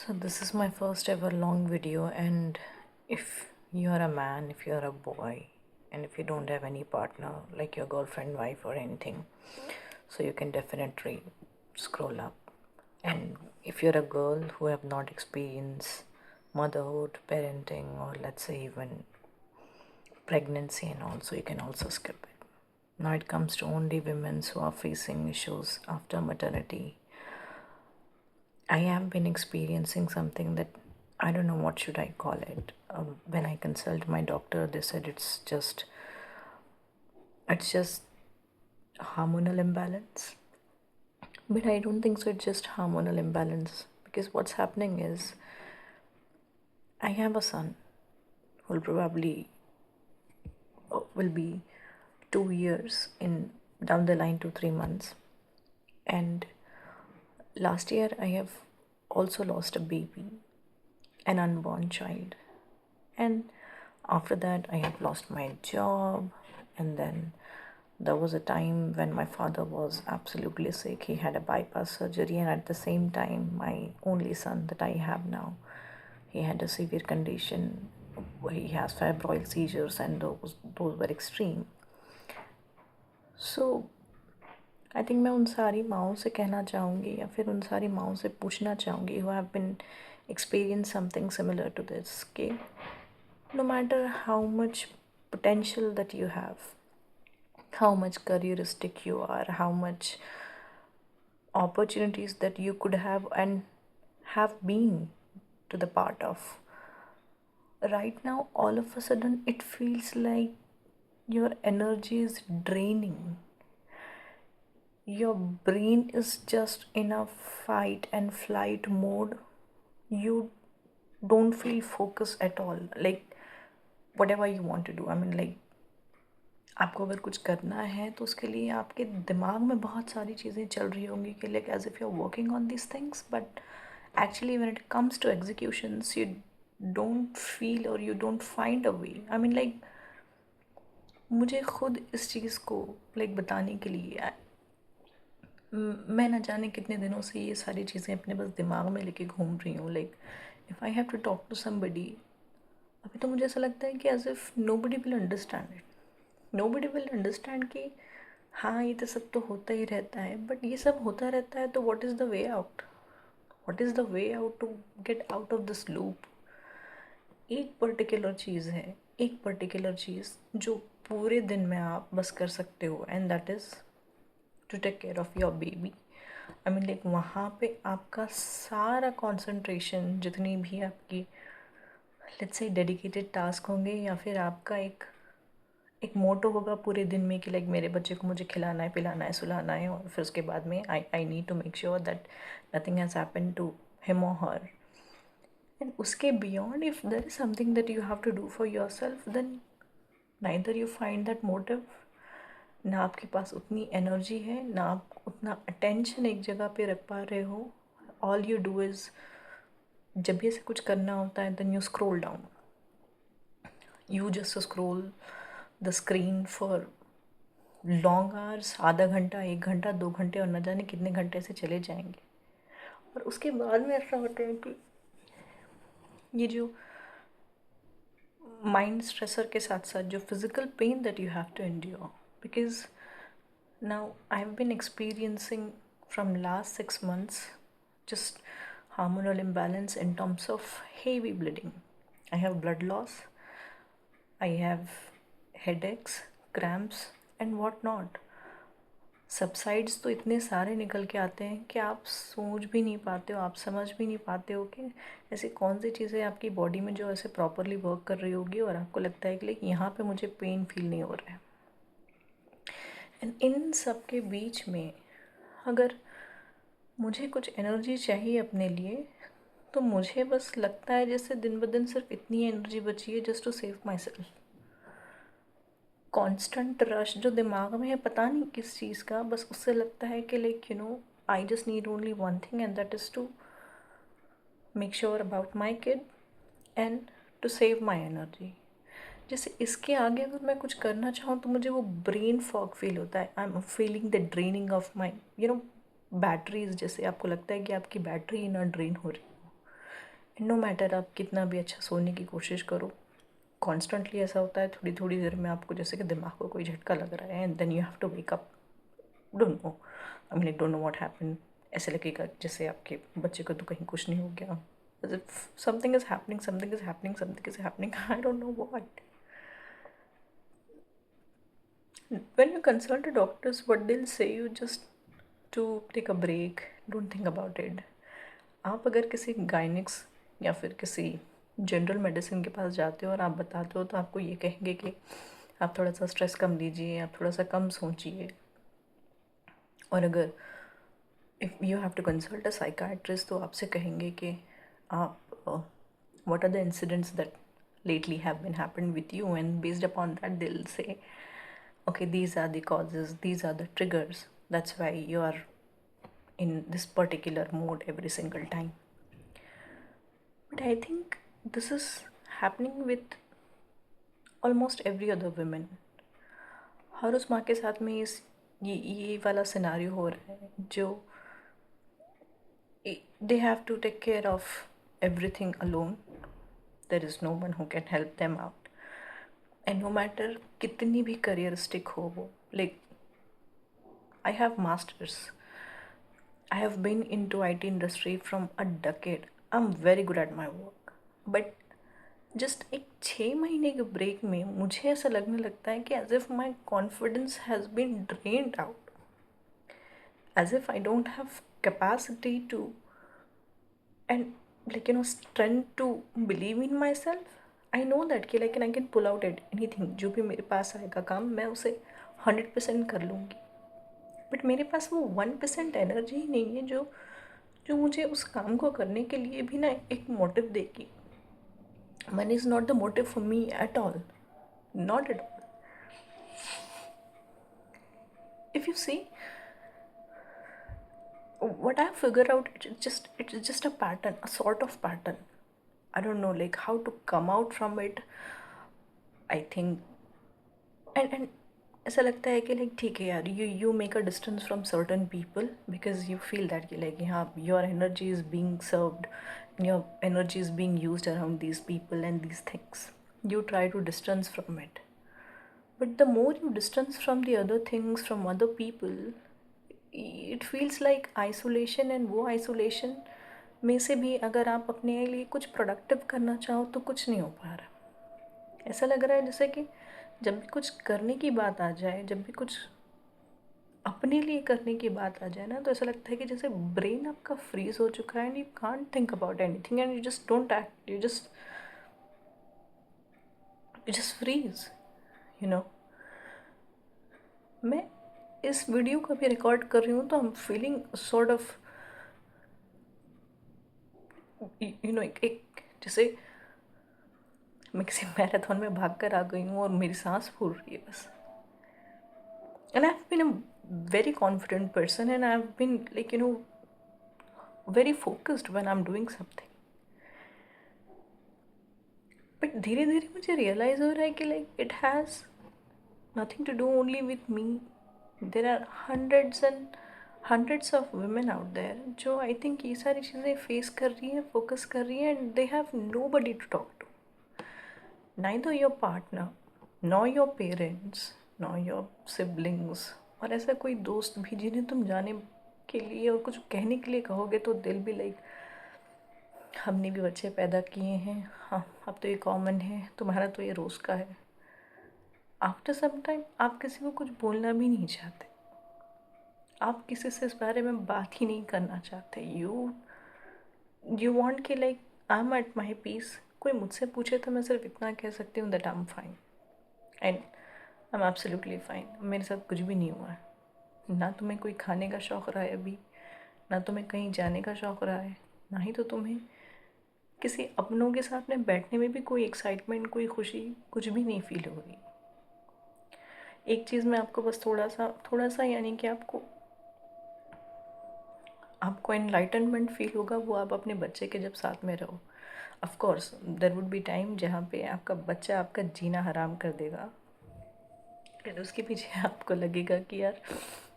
So this is my first ever long video, and if you're a man, if you're a boy, and if you don't have any partner like your girlfriend, wife or anything, so you can definitely scroll up. And if you're a girl who have not experienced motherhood, parenting, or let's say even pregnancy and all, so you can also skip it. Now it comes to only women who are facing issues after maternity. I have been experiencing something that I don't know what should I call it. When I consult my doctor, they said it's just hormonal imbalance. But I don't think so. It's just hormonal imbalance because what's happening is I have a son who will be 2 years in down the line to 3 months, and last year I have also lost a baby, an unborn child. And after that, I have lost my job. And then there was a time when my father was absolutely sick. He had a bypass surgery, and at the same time, my only son that I have now, he had a severe condition. He has febrile seizures, and those were extreme. So I think मैं उन सारी माँओं से कहना चाहूँगी या फिर उन सारी माँओं से पूछना चाहूँगी who have been experienced something similar to this कि no matter how much potential that you have, how much careeristic you are, how much opportunities that you could have and have been to the part of, right now all of a sudden it feels like your energy is draining. Your brain is just in a fight and flight mode. You don't feel focus at all, like whatever you want to do. I mean, like आपको अगर कुछ करना है तो उसके लिए आपके दिमाग में बहुत सारी चीज़ें चल रही होंगी कि like as if you are working on this things, but actually when it comes to executions you don't feel और you don't find a way. I mean like मुझे खुद इस चीज़ को लाइक बताने के लिए मैं ना जाने कितने दिनों से ये सारी चीज़ें अपने बस दिमाग में लेके घूम रही हूँ. Like if I have to talk to somebody, अभी तो मुझे ऐसा लगता है कि as if nobody will understand it. Nobody will understand कि हाँ ये तो सब तो होता ही रहता है, बट ये सब होता रहता है तो what is the way out. What is the way out to get out of this loop. एक पर्टिकुलर चीज़ है, एक पर्टिकुलर चीज़ जो पूरे दिन में आप बस कर सकते हो, and that is to take care of your baby. I mean like वहाँ पे आपका सारा कॉन्सेंट्रेशन, जितनी भी आपकी लेट्स से डेडिकेटेड टास्क होंगे या फिर आपका एक मोटो होगा पूरे दिन में कि लाइक मेरे बच्चे को मुझे खिलाना है, पिलाना है, सुलाना है, और फिर उसके बाद में I need to make sure that nothing has happen to him और हर. एंड उसके beyond if there is something that you have to do for yourself, then neither you find that motive, ना आपके पास उतनी energy है, ना आप उतना attention एक जगह पे रख पा रहे हो. ऑल यू डू इज़ जब भी ऐसे कुछ करना होता है then you scroll down. You just scroll the screen for long hours. आधा घंटा, 1 घंटा, 2 घंटे, और न जाने कितने घंटे से चले जाएंगे. और उसके बाद में ऐसा होता है कि ये जो माइंड स्ट्रेसर के साथ साथ जो physical pain that you have to endure, because now I've been experiencing from last 6 months just hormonal imbalance in terms of heavy bleeding. I have blood loss, I have headaches, cramps and what not. Subsides तो इतने सारे निकल के आते हैं कि आप सोच भी नहीं पाते हो, आप समझ भी नहीं पाते हो कि ऐसी कौन सी चीज़ें आपकी बॉडी में जो ऐसे प्रॉपरली वर्क कर रही होगी और आपको लगता है कि लाइक यहाँ पे मुझे पेन फील नहीं हो रहा है. एंड इन सब के बीच में अगर मुझे कुछ एनर्जी चाहिए अपने लिए, तो मुझे बस लगता है जैसे दिन ब दिन सिर्फ इतनी एनर्जी बची है just to save myself. Constant rush जो दिमाग में है पता नहीं किस चीज़ का, बस उससे लगता है कि like you know I just need only one thing and that is to make sure about my kid and to save my energy. जैसे इसके आगे अगर मैं कुछ करना चाहूँ तो मुझे वो ब्रेन फॉग फील होता है. I am feeling the draining of my batteries. जैसे आपको लगता है कि आपकी बैटरी ना ड्रेन हो रही हो. नो मैटर आप कितना भी अच्छा सोने की कोशिश करो, कॉन्स्टेंटली ऐसा होता है थोड़ी थोड़ी देर में आपको जैसे कि दिमाग को कोई झटका लग रहा है, and then you have to wake up. Don't know, I mean I don't know what happen. ऐसे लगेगा जैसे आपके बच्चे को तो कहीं कुछ नहीं हो गया, as if something is happening, something is happening, something is happening. I don't know what. When you consult the doctors, what they'll say you just to take a break, don't think about it. आप अगर किसी गायनिक्स या फिर किसी general medicine के पास जाते हो और आप बताते हो तो आपको ये कहेंगे कि आप थोड़ा सा स्ट्रेस कम लीजिए, आप थोड़ा सा कम सोचिए। और अगर if you have to consult a psychiatrist तो आपसे कहेंगे कि आप what are the incidents that lately have been happened with you, and based upon that they'll say, okay, these are the causes, these are the triggers, that's why you are in this particular mode every single time. But I think this is happening with almost every other women. हर उस माँ के साथ में ये वाला scenario हो रहा है जो they have to take care of everything alone. There is no one who can help them out. And no matter कितनी भी careeristic हो वो, like I have masters, I have been into IT industry from a decade, I'm very good at my work, but just एक 6 महीने के break में मुझे ऐसा लगने लगता है कि as if my confidence has been drained out, as if I don't have capacity to and like strength to believe in myself. I know that कि like I can pull out at anything, जो भी मेरे पास आएगा काम मैं उसे 100% कर लूँगी, बट मेरे पास वो 1% एनर्जी ही नहीं है जो जो मुझे उस काम को करने के लिए भी ना एक मोटिव देगी। Money is not the motive for me at all, not at all. If you see what I figure out, it's just a pattern, a sort of pattern. I don't know like how to come out from it. I think and ऐसा लगता है कि like ठीक है यार, you make a distance from certain people because you feel that कि like हाँ your energy is being served, your energy is being used around these people and these things, you try to distance from it. But the more you distance from the other things, from other people, it feels like isolation, and वो isolation में से भी अगर आप अपने लिए कुछ productive करना चाहो तो कुछ नहीं हो पा रहा। ऐसा लग रहा है जैसे कि जब भी कुछ करने की बात आ जाए, जब भी कुछ अपने लिए करने की बात आ जाए ना, तो ऐसा लगता है कि जैसे ब्रेन आपका फ्रीज हो चुका है and you can't think about anything and you just don't act, you just freeze, you know. मैं इस वीडियो को भी रिकॉर्ड कर रही हूँ तो I am feeling sort of एक जैसे मैं किसी मैराथन में भाग कर आ गई हूँ और मेरी सांस फूल रही है बस। And I have been a very confident person and I have been like very focused when I am doing something, but धीरे धीरे मुझे रियलाइज़ हो रहा है कि like it has nothing to do only with me. There are hundreds of women out there जो I think ये सारी चीज़ें फेस कर रही हैं, फोकस कर रही हैं, and they have nobody to talk to, neither your partner, nor your parents, nor your siblings, और ऐसा कोई दोस्त भी जिन्हें तुम जाने के लिए और कुछ कहने के लिए कहोगे तो दिल भी लाइक हमने भी बच्चे पैदा किए हैं, हाँ अब तो ये कॉमन है, तुम्हारा तो ये रोज़ का है। आफ्टर सम टाइम आप किसी को कुछ बोलना भी नहीं चाहते, आप किसी से इस बारे में बात ही नहीं करना चाहते। यू वांट कि like I am at my peace, कोई मुझसे पूछे तो मैं सिर्फ इतना कह सकती हूँ that I am fine and I am absolutely fine. मेरे साथ कुछ भी नहीं हुआ है, ना तुम्हें कोई खाने का शौक़ रहा है अभी, ना तुम्हें कहीं जाने का शौक़ रहा है, ना ही तो तुम्हें किसी अपनों के साथ में बैठने में भी कोई एक्साइटमेंट, कोई खुशी, कुछ भी नहीं फील हो रही। एक चीज़ मैं आपको बस थोड़ा सा यानी कि आपको एनलाइटनमेंट फील होगा, वो आप अपने बच्चे के जब साथ में रहो। Of course there would be time जहाँ पे आपका बच्चा आपका जीना हराम कर देगा, फिर उसके पीछे आपको लगेगा कि यार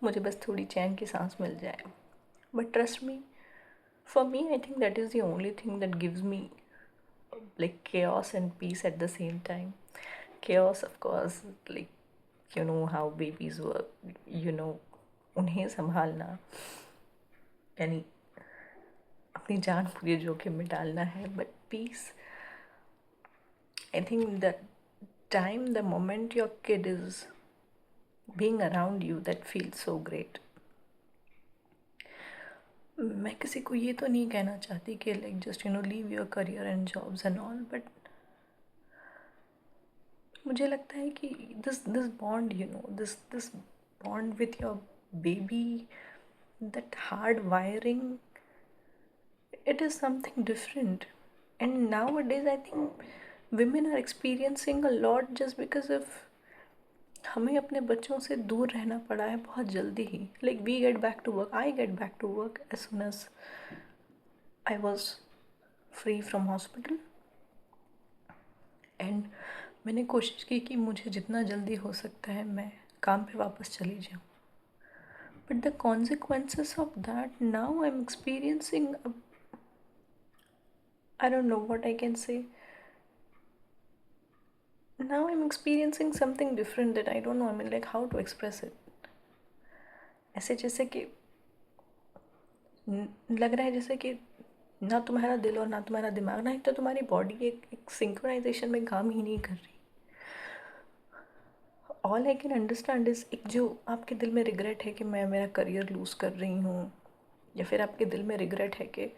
मुझे बस थोड़ी चैन की सांस मिल जाए। But trust me, For me, I think that is the only thing that gives me like chaos and peace at the same time. Chaos, of course, like you know how babies work, you know, उन्हें संभालना यानी अपनी जान पूरी जोखिम में डालना है. But peace, I think the time, the moment your kid is being around you, that feels so great. मैं किसी को ये तो नहीं कहना चाहती कि like just you know leave your career and jobs and all, but मुझे लगता है कि this bond, you know, this bond with your baby, that hard wiring, it is something different. And nowadays I think women are experiencing a lot just because of हमें अपने बच्चों से दूर रहना पड़ा है बहुत जल्दी ही. Like we get back to work, I get back to work as soon as I was free from hospital. And मैंने कोशिश की कि मुझे जितना जल्दी हो सकता है मैं काम पे वापस चली जाऊँ. But the consequences of that now I am experiencing, I don't know what I can say. Now I'm experiencing something different that I don't know, I mean like how to express it. ऐसे जैसे कि लग रहा है जैसे कि ना तुम्हारा दिल और ना तुम्हारा दिमाग, ना ही तो तुम्हारी बॉडी एक सिंक्रोनाइजेशन में काम ही नहीं कर रही. All I can understand is एक जो आपके दिल में रिग्रेट है कि मैं मेरा करियर लूज़ कर रही हूँ, या फिर आपके दिल में रिग्रेट है कि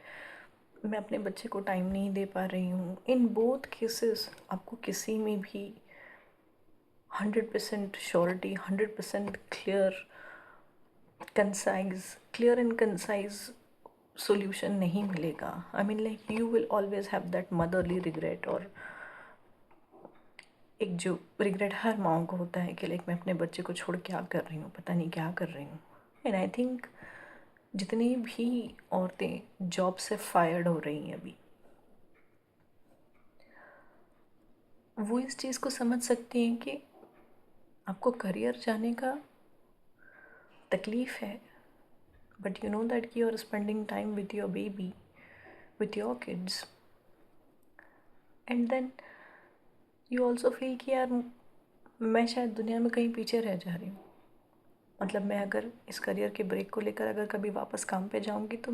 मैं अपने बच्चे को टाइम नहीं दे पा रही हूँ. इन बोथ केसेस आपको किसी में भी 100% surety, 100% clear and concise solution नहीं मिलेगा. आई mean like you will always have that motherly regret, और एक जो रिग्रेट हर माँ को होता है कि लाइक मैं अपने बच्चे को छोड़ क्या कर रही हूँ, पता नहीं क्या कर रही हूँ. एंड आई थिंक जितनी भी औरतें जॉब से फायर्ड हो रही हैं अभी, वो इस चीज़ को समझ सकती हैं कि आपको करियर जाने का तकलीफ़ है, बट यू नो दैट कि you are spending time with your baby, with your kids. And then you also feel कि यार मैं शायद दुनिया में कहीं पीछे रह जा रही हूँ. मतलब मैं अगर इस करियर के ब्रेक को लेकर अगर कभी वापस काम पे जाऊँगी तो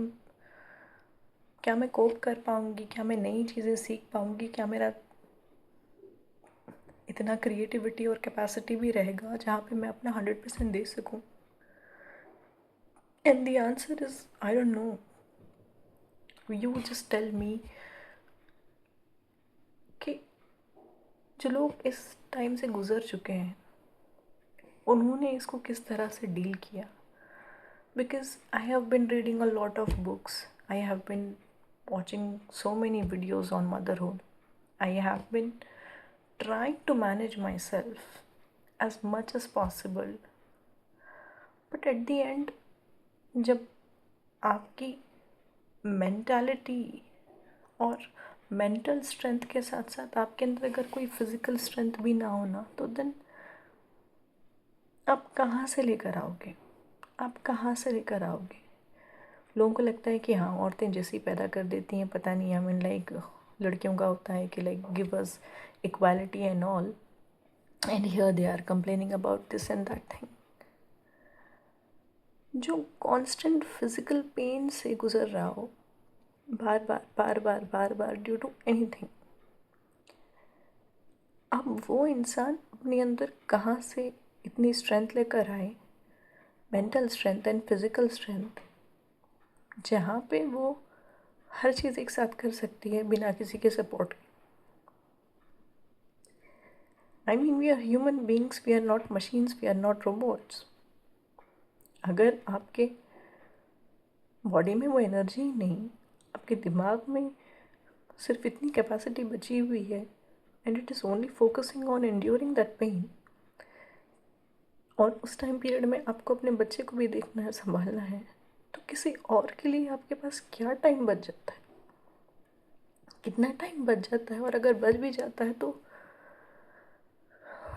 क्या मैं कोप कर पाऊँगी, क्या मैं नई चीज़ें सीख पाऊँगी, क्या मेरा इतना क्रिएटिविटी और कैपेसिटी भी रहेगा जहाँ पे मैं अपना 100% दे सकूँ. And the answer is I don't know. You just tell me कि जो लोग इस टाइम से गुज़र चुके हैं उन्होंने इसको किस तरह से डील किया. Because I have been reading a lot of books, I have been watching so many videos on motherhood. I have been trying to manage myself as much as possible. But at the end, जब आपकी mentality और mental strength के साथ साथ आपके अंदर अगर कोई फिज़िकल स्ट्रेंथ भी ना होना, तो देन आप कहाँ से लेकर आओगे, आप कहाँ से लेकर आओगे. लोगों को लगता है कि हाँ औरतें जैसी पैदा कर देती हैं, पता नहीं, आई मीन लाइक लड़कियों का होता है कि like give us equality and all, and here they are complaining about this and that thing. जो कांस्टेंट फिजिकल पेन से गुजर रहा हो बार बार बार बार बार बार ड्यू टू एनीथिंग, अब वो इंसान अपने अंदर कहाँ से इतनी स्ट्रेंथ लेकर आए, mental strength and physical strength, जहाँ पे वो हर चीज़ एक साथ कर सकती है बिना किसी के सपोर्ट के. I mean we are human beings, we are not machines, we are not robots. अगर आपके बॉडी में वो एनर्जी नहीं, आपके दिमाग में सिर्फ इतनी कैपेसिटी बची हुई है and it is only focusing on enduring that pain, और उस टाइम पीरियड में आपको अपने बच्चे को भी देखना है, संभालना है, तो किसी और के लिए आपके पास क्या टाइम बच जाता है, कितना टाइम बच जाता है. और अगर बच भी जाता है तो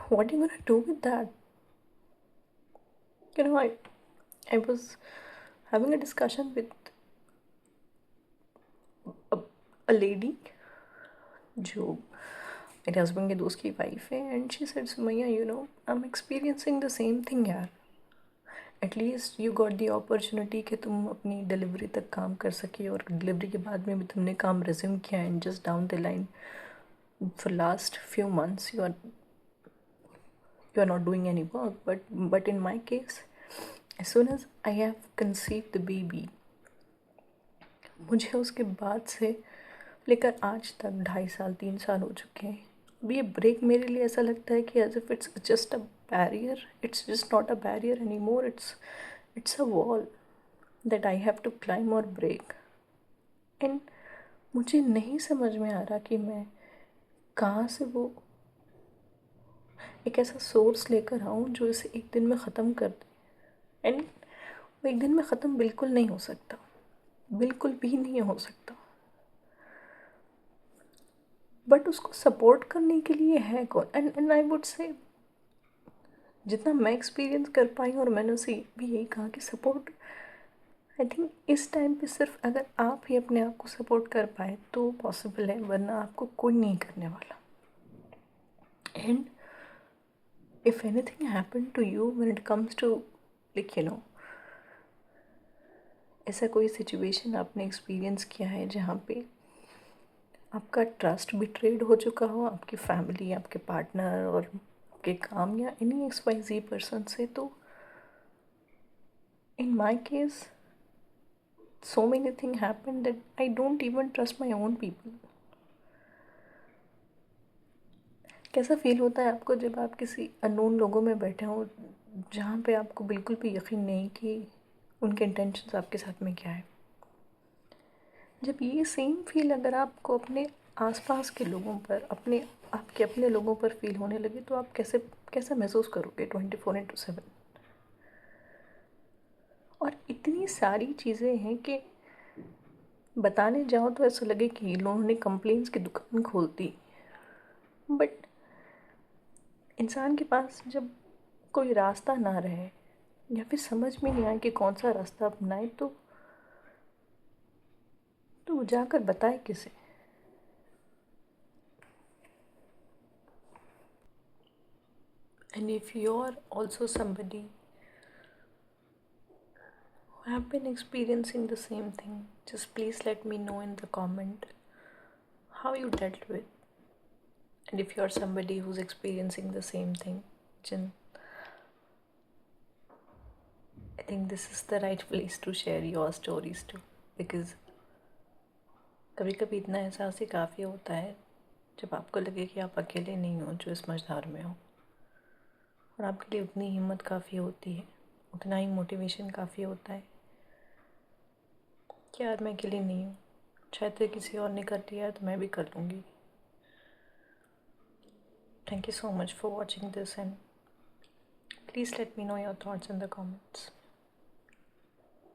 what are you gonna do with that? You know, I was having a discussion with a lady जो मेरे हस्बैंड के दोस्त की वाइफ है, and she said Sumaiya I am experiencing the same thing यार, at least you got the opportunity कि तुम अपनी डिलीवरी तक काम कर सके, और डिलीवरी के बाद में भी तुमने काम रिज्यूम किया, and just down the line for last few months you are not doing any work. But in my case, as soon as I have conceived the baby, मुझे उसके बाद से लेकर आज तक 2.5 साल 3 साल हो चुके हैं। अब ये ब्रेक मेरे लिए ऐसा लगता है कि as if it's just a barrier, it's just not a barrier any more, it's a wall that I have to climb और ब्रेक। एंड मुझे नहीं समझ में आ रहा कि मैं कहाँ से वो एक ऐसा सोर्स लेकर आऊँ जो इसे एक दिन में ख़त्म कर दे। एंड वो एक दिन में ख़त्म बिल्कुल नहीं हो सकता, बिल्कुल भी नहीं हो सकता। बट उसको सपोर्ट करने के लिए है कौन? एंड आई वुड से जितना मैं एक्सपीरियंस कर पाई, और मैंने उसे भी यही कहा कि सपोर्ट आई थिंक इस टाइम पे सिर्फ अगर आप ही अपने आप को सपोर्ट कर पाए तो पॉसिबल है, वरना आपको कोई नहीं करने वाला। And if anything happened to you when it comes to ऐसा कोई सिचुएशन आपने एक्सपीरियंस किया है जहाँ पे आपका ट्रस्ट बिट्रेड हो चुका हो, आपकी फैमिली, आपके पार्टनर और आपके काम या एनी XYZ पर्सन से, तो in my case so many things happen that I don't even trust my own people. कैसा फील होता है आपको जब आप किसी अननोन लोगों में बैठे हो जहाँ पे आपको बिल्कुल भी यकीन नहीं कि उनके इंटेंशंस आपके साथ में क्या है? जब ये सेम फील अगर आपको अपने आसपास के लोगों पर, आपके अपने लोगों पर फील होने लगे, तो आप कैसा महसूस करोगे 24/7? और इतनी सारी चीज़ें हैं कि बताने जाओ तो ऐसा लगे कि लोगों ने कंप्लेंट्स की दुकान खोल दी। बट इंसान के पास जब कोई रास्ता ना रहे या फिर समझ में नहीं आए कि कौन सा रास्ता अपनाए, तो वो जाकर बताए किसे? And if you are also somebody who have been experiencing the same thing, just please let me know in the comment how you dealt with. And if you are somebody who's experiencing the same thing, then I think this is the right place to share your stories too. Because कभी कभी इतना एहसास ही काफ़ी होता है जब आपको लगे कि आप अकेले नहीं हो जो इस मझधार में हो, और आपके लिए उतनी हिम्मत काफ़ी होती है, उतना ही मोटिवेशन काफ़ी होता है कि यार मैं अकेली नहीं हूँ, शायद से किसी और ने कर लिया है तो मैं भी कर लूँगी। Thank you so much for watching this, and please let me know your thoughts in the comments.